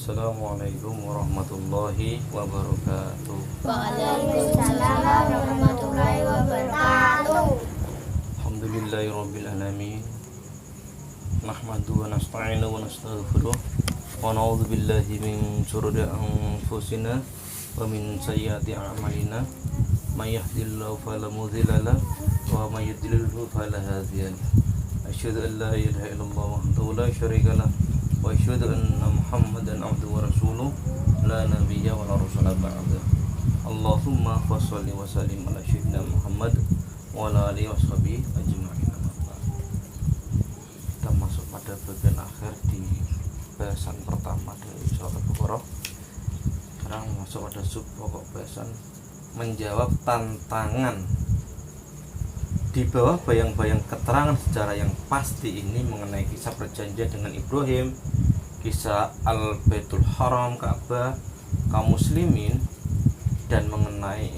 Assalamualaikum warahmatullahi wabarakatuh. Waalaikumsalam warahmatullahi wabarakatuh. Alhamdulillahirabbil alamin. Nahmaduhu wa nasta'inu wa nastaghfiruh wa na'udzu billahi min shururi anfusina wa min sayyiati a'malina. May yahdihillahu fala mudilla lahu wa may yudlilhu fala hadiya lahu. Asyhadu an la ilaha illallah wahdahu la syarika lahu wa asyhadu anna Muhammadan abduhu wa rasuluh la nabiyya wa la rasula ba'da. Allahumma shalli wa sallim ala sayyidina Muhammad wa ala alihi washabihi ajma'in. Kita masuk pada bagian akhir di bahasan pertama dari surat Al-Baqarah. Sekarang masuk pada sub pokok bahasan menjawab tantangan. Di bawah bayang-bayang keterangan secara yang pasti ini mengenai kisah perjanjian dengan Ibrahim, kisah Al-Baitul Haram, Ka'bah, kaum muslimin, dan mengenai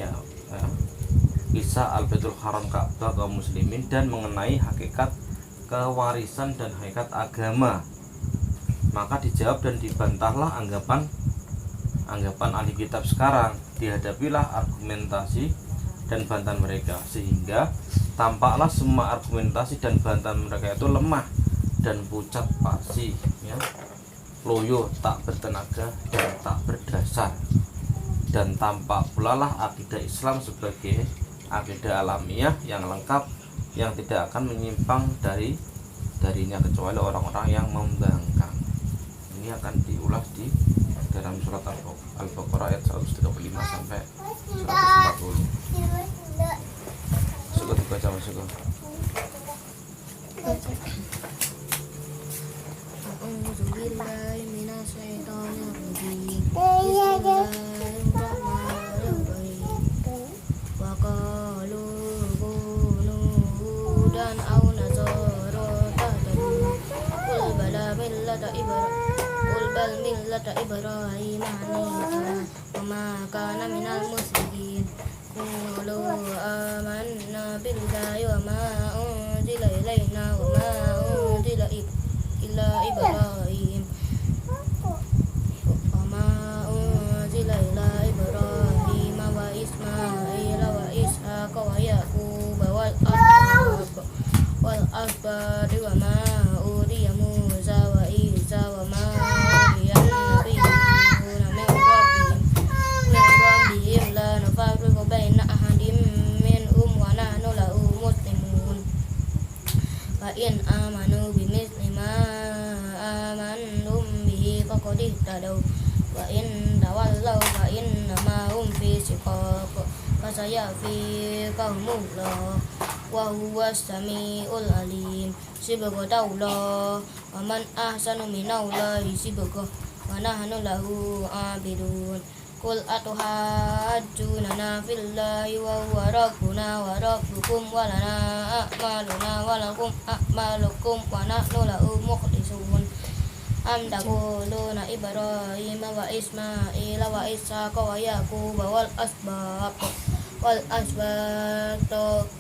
kisah Al-Baitul Haram, Ka'bah, kaum muslimin, dan mengenai hakikat kewarisan dan hakikat agama. Maka dijawab dan dibantahlah anggapan ahli kitab sekarang. Dihadapilah argumentasi dan bantahan mereka, sehingga tampaklah semua argumentasi dan bantahan mereka itu lemah dan pucat pasi, loyo, tak bertenaga dan tak berdasar. Dan tampak pula lah akidah Islam sebagai akidah alamiah yang lengkap, yang tidak akan menyimpang darinya kecuali orang-orang yang membangkang. Ini akan diulas di dalam surat Al-Baqarah ayat 135 sampai 140. Suka dibaca masuk. A'udzu billahi minasyaitonir rajim. Bismillahirrahmanirrahim. Wa qalu kunu hudan aw nasara tahtadu. Qul bal millata Ibrahim hanifan wa ma kana minal musyrikin. Qulu amanna billahi wa ma unzila ilaina wa ma unzila ila Ibrahim wa ma unzila ila Ibrahim wa Ismail wa Ishaq wa Yaqub wal asbad wa ma utiya Musa wa Isa wa ma utiya nabiyyuna min rabbihim la nufarriqu baina ahadin minhum wa nahnu lahu muslimun. Fa in amanu bimithli ma amantum bihi faqad ihtadaw wa in tawallaw fa innama hum fi shiqaq fa sayakfikahumullah wa huwas samiul alim. Sibghatullah wa man ahsanu minallahi sibghah wa nahnu lahu abidun. Qul atuhajjunana fillahi wa huwa rabbuna wa rabbukum wa lana a'maluna wa lakum a'malukum wa nahnu lahu mukhlisun. Am taquluna Ibrahim wa Ismail wa Ishaq wa Yaqub wal asbaq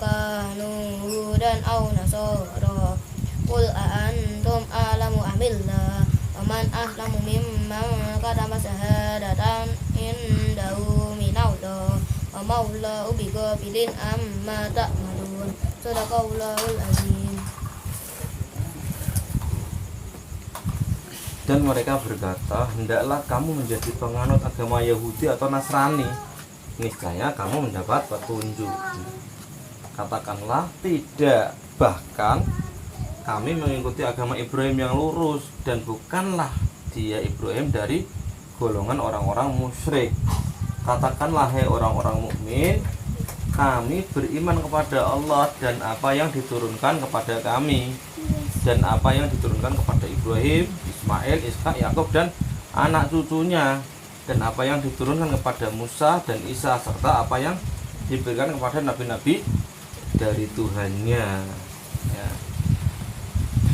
kanu hudan aw nasara. Qul a antum a'lamu amillah wa man aslamu mimman katama syahadatan indahu minallah wa maulahu bighafilin amma ta'malun. Shadaqallahul azim. Dan mereka berkata, hendaklah kamu menjadi penganut agama Yahudi atau Nasrani, niscaya kamu mendapat petunjuk. Katakanlah tidak, bahkan kami mengikuti agama Ibrahim yang lurus, dan bukanlah dia Ibrahim dari golongan orang-orang musyrik. Katakanlah, hai orang-orang mukmin, kami beriman kepada Allah dan apa yang diturunkan kepada kami, dan apa yang diturunkan kepada Ibrahim, Ismail, Ishak, Yakub dan anak cucunya, dan apa yang diturunkan kepada Musa dan Isa, serta apa yang diberikan kepada nabi-nabi dari Tuhannya.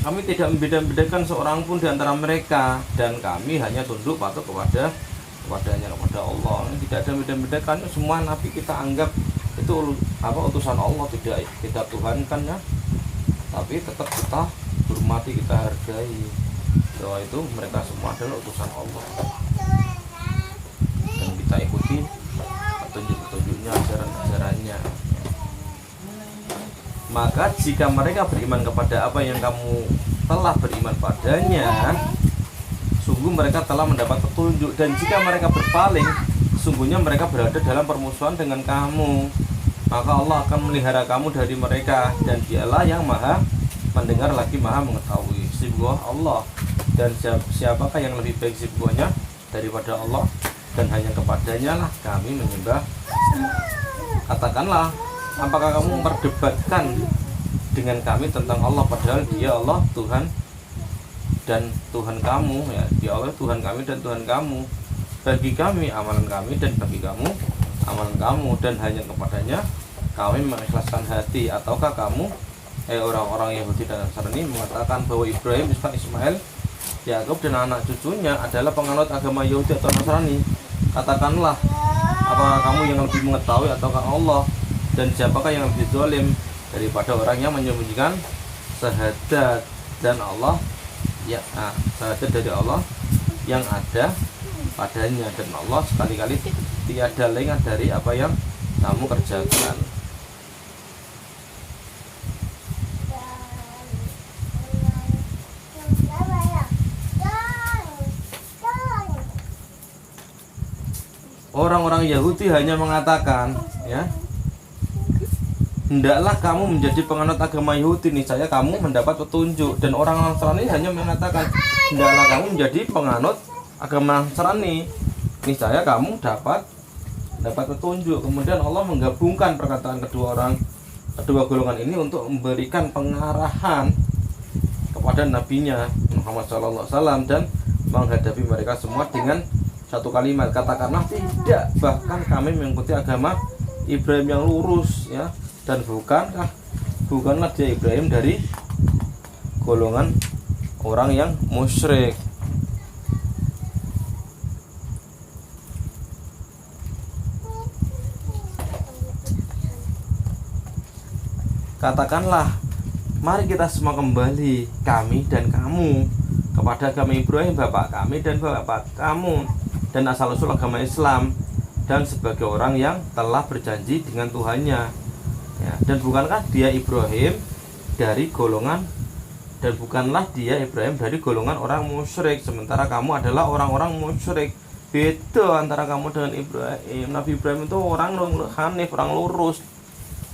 Kami tidak membeda-bedakan seorang pun di antara mereka, dan kami hanya tunduk patuh kepada Allah. Tidak ada beda-bedakan, semua nabi kita anggap itu utusan Allah, tidak kita tuhankan, tapi tetap kita hormati, kita hargai. bahwa itu mereka semua adalah utusan Allah dan kita ikuti petunjuk-petunjuknya, ajaran-ajarannya. Maka jika mereka beriman kepada apa yang kamu telah beriman padanya, sungguh mereka telah mendapat petunjuk. Dan jika mereka berpaling, sungguhnya mereka berada dalam permusuhan dengan kamu. Maka Allah akan melihara kamu dari mereka, dan dialah yang maha mendengar lagi maha mengetahui. Sibgah Allah. Dan siapakah yang lebih baik sibgahnya daripada Allah? Dan hanya kepadanya lah kami menyembah. Katakanlah, apakah kamu memperdebatkan dengan kami tentang Allah, padahal dia Allah Tuhan dan Tuhan kamu, ya, dia Allah Tuhan kami dan Tuhan kamu. Bagi kami amalan kami dan bagi kamu amalan kamu, dan hanya kepadanya kami mengikhlaskan hati. Ataukah kamu orang-orang Yahudi dan Nasrani mengatakan bahwa Ibrahim, Ishak, Ismail, Yakub dan anak cucunya adalah penganut agama Yahudi atau Nasrani? Katakanlah, apakah kamu yang lebih mengetahui ataukah Allah? Dan siapakah yang lebih zalim daripada orang yang menyembunyikan syahadat dan Allah, ya, syahadat dari Allah yang ada padanya, dan Allah sekali-kali tiada lengah dari apa yang kamu kerjakan. Orang-orang Yahudi hanya mengatakan, ya, hendaklah kamu menjadi penganut agama Yahudi, niscaya kamu mendapat petunjuk. Dan orang Nasrani hanya mengatakan, hendaklah kamu menjadi penganut agama Nasrani, niscaya kamu dapat petunjuk. Kemudian Allah menggabungkan perkataan kedua golongan ini untuk memberikan pengarahan kepada nabinya Muhammad SAW dan menghadapi mereka semua dengan satu kalimat, katakanlah tidak, bahkan kami mengikuti agama Ibrahim yang lurus, ya, dan bukanlah dia Ibrahim dari golongan orang yang musyrik. Katakanlah, mari kita semua kembali, kami dan kamu, kepada agama Ibrahim bapak kami dan bapak kamu, dan asal-usul agama Islam, dan sebagai orang yang telah berjanji dengan Tuhannya, ya. Dan bukankah dia Ibrahim dari golongan orang musyrik, sementara kamu adalah orang-orang musyrik. Beda antara kamu dengan Ibrahim. Nabi Ibrahim itu orang hanif, orang lurus,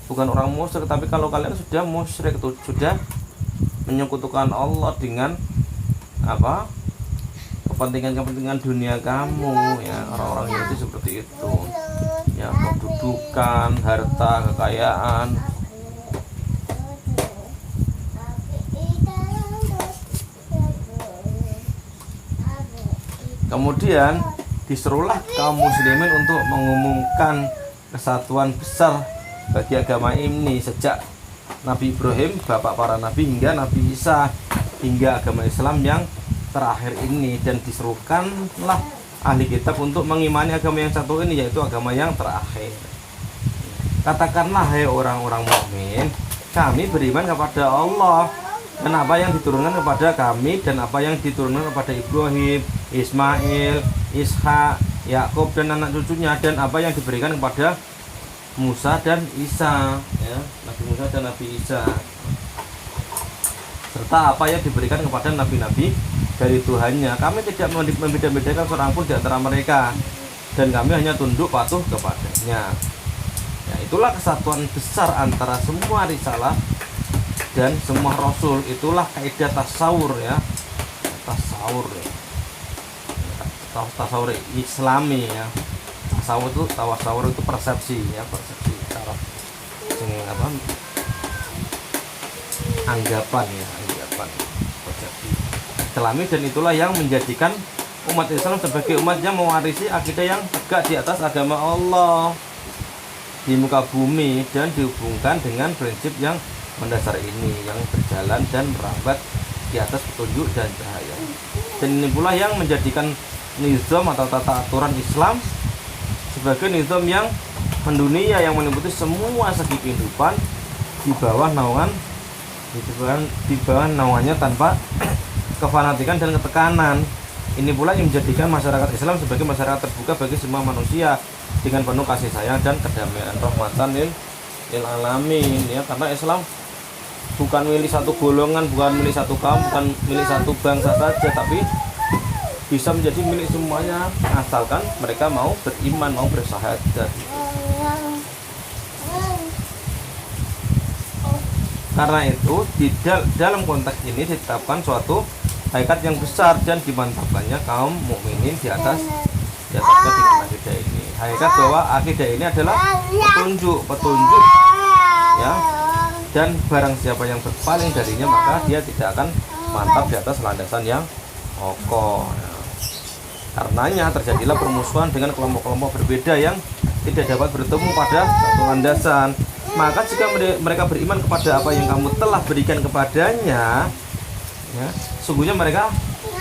bukan orang musyrik. Tapi kalau kalian sudah musyrik, itu sudah menyekutukan Allah dengan apa? Kepentingan dunia kamu, ya. Orang-orang Yahudi seperti itu, ya, kedudukan, harta, kekayaan. Kemudian diserulah kaum muslimin untuk mengumumkan kesatuan besar bagi agama ini, sejak Nabi Ibrahim, bapak para nabi, hingga Nabi Isa, hingga agama Islam yang terakhir ini. Dan diserukanlah ahli kitab untuk mengimani agama yang satu ini, yaitu agama yang terakhir. Katakanlah, hai orang-orang mukmin, kami beriman kepada Allah dan apa yang diturunkan kepada kami, dan apa yang diturunkan kepada Ibrahim, Ismail, Ishak, Yakub dan anak cucunya, dan apa yang diberikan kepada Musa dan Isa, ya, Nabi Musa dan Nabi Isa, serta apa yang diberikan kepada nabi-nabi dari Tuhannya. Kami tidak membeda-bedakan seorang pun di antara mereka, dan kami hanya tunduk patuh kepadanya. Ya, itulah kesatuan besar antara semua risalah dan semua rasul. Itulah kaidah tasawur, ya, tasawur, ya. Tasawur Islami, ya. Tasawur itu persepsi, ya, persepsi cara apa? Anggapan, ya, anggapan, persepsi Islami. Dan itulah yang menjadikan umat Islam sebagai umat yang mewarisi akidah yang tegak di atas agama Allah di muka bumi, dan dihubungkan dengan prinsip yang mendasar ini, yang berjalan dan merambat di atas petunjuk dan cahaya. Dan ini pula yang menjadikan nizam atau tata aturan Islam sebagai nizam yang mendunia, yang meliputi semua segi kehidupan di bawah naungannya tanpa kefanatikan dan ketekanan. Ini pula yang menjadikan masyarakat Islam sebagai masyarakat terbuka bagi semua manusia dengan penuh kasih sayang dan kedamaian, rahmatan lil alamin, ya. Karena Islam bukan milik satu golongan, bukan milik satu kaum, bukan milik satu bangsa saja, tapi bisa menjadi milik semuanya asalkan mereka mau beriman, mau bersyahadat. Karena itu dalam konteks ini ditetapkan suatu hakikat yang besar dan dimantapkannya kaum mukminin di atas dengan akidah ini. Hakikat bahwa akidah ini adalah petunjuk, ya. Dan barang siapa yang berpaling darinya maka dia tidak akan mantap di atas landasan yang kokoh. Ya. Karenanya terjadilah permusuhan dengan kelompok-kelompok berbeda yang tidak dapat bertemu pada satu landasan. Maka jika mereka beriman kepada apa yang kamu telah berikan kepadanya, ya, sungguhnya mereka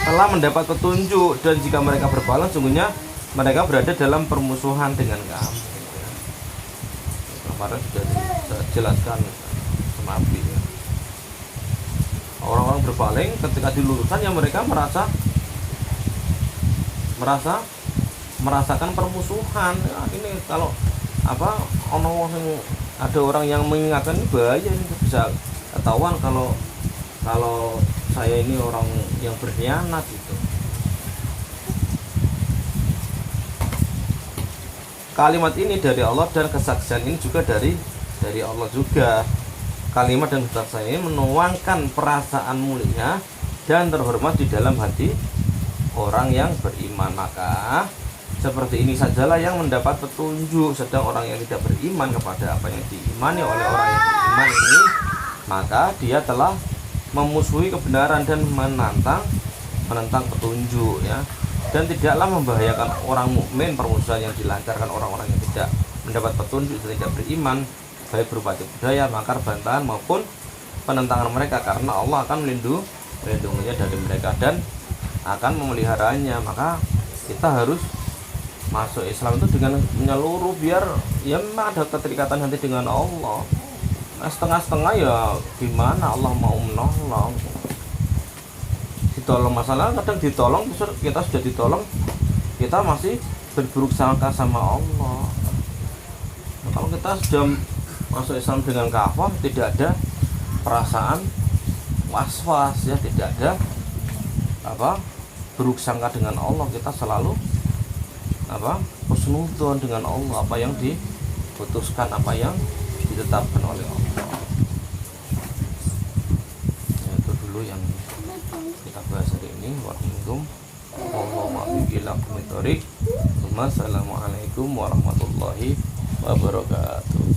telah mendapat petunjuk, dan jika mereka berpaling, sungguhnya mereka berada dalam permusuhan dengan kamu. Kemarin sudah dijelaskan sama Abi, ya. Orang-orang berpaling ketika diluruskan, ya mereka merasakan permusuhan. Ya, ini kalau ada orang yang mengingatkan, ini bahaya, ini bisa ketahuan kalau saya ini orang yang berkhianat gitu. Kalimat ini dari Allah dan kesaksian ini juga dari Allah juga. Kalimat dan kesaksian ini menuangkan perasaan mulia dan terhormat di dalam hati orang yang beriman. Maka seperti ini sajalah yang mendapat petunjuk, sedang orang yang tidak beriman kepada apa yang diimani oleh orang yang beriman ini, maka dia telah memusuhi kebenaran dan menentang petunjuk, ya. Dan tidaklah membahayakan orang mukmin permusuhan yang dilancarkan orang-orang yang tidak mendapat petunjuk dan tidak beriman, baik berupa budaya, makar, bantahan maupun penentangan mereka, karena Allah akan melindunginya dari mereka dan akan memeliharanya. Maka kita harus masuk Islam itu dengan menyeluruh, biar ya memang ada keterikatan hati dengan Allah. Nah, setengah-setengah ya gimana Allah mau menolong, ditolong, masalah kadang ditolong terus kita sudah ditolong, kita masih berburuk sangka sama Allah. Nah, kalau kita sudah masuk Islam dengan kafah, tidak ada perasaan was-was, ya, tidak ada buruk sangka dengan Allah, kita selalu husnudzon dengan Allah, apa yang diputuskan, apa yang ditetapkan oleh Allah. Ya, itu dulu yang kita bahas hari ini. Wassalamualaikum warahmatullahi wabarakatuh.